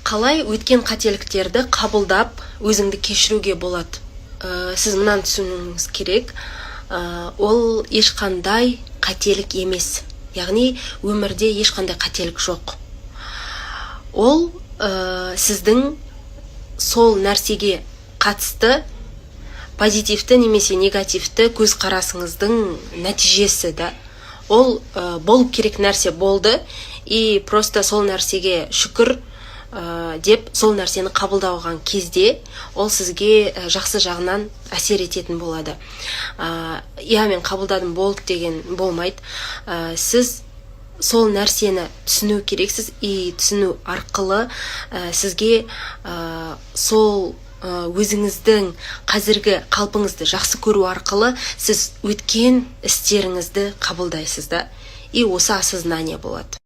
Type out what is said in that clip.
қалай өткен қателіктерді қабылдап өзіңді кешіруге болады? Сіз мынаны түсінуіңіз керек. Ол ешқандай қателік емес. Яғни өмірде ешқандай қателік жоқ. Ол сіздің сол нәрсеге қатысты позитивті немесе негативті көзқарасыңыздың нәтижесі да. Ол болып керек нәрсе болды, и просто сол нәрсеге шүкір деп сол нәрсені қабылдаған кезде ол сізге жақсы жағынан әсер ететін болады. Иә, мен қабылдадым болды деген болмайды. Сіз сол нәрсені түсіну керексіз, и түсіну арқылы сізге сол өзіңіздің қазіргі қалпыңызды жақсы көру арқылы сіз өткен істеріңізді қабылдайсыз да, и осы осознание болады.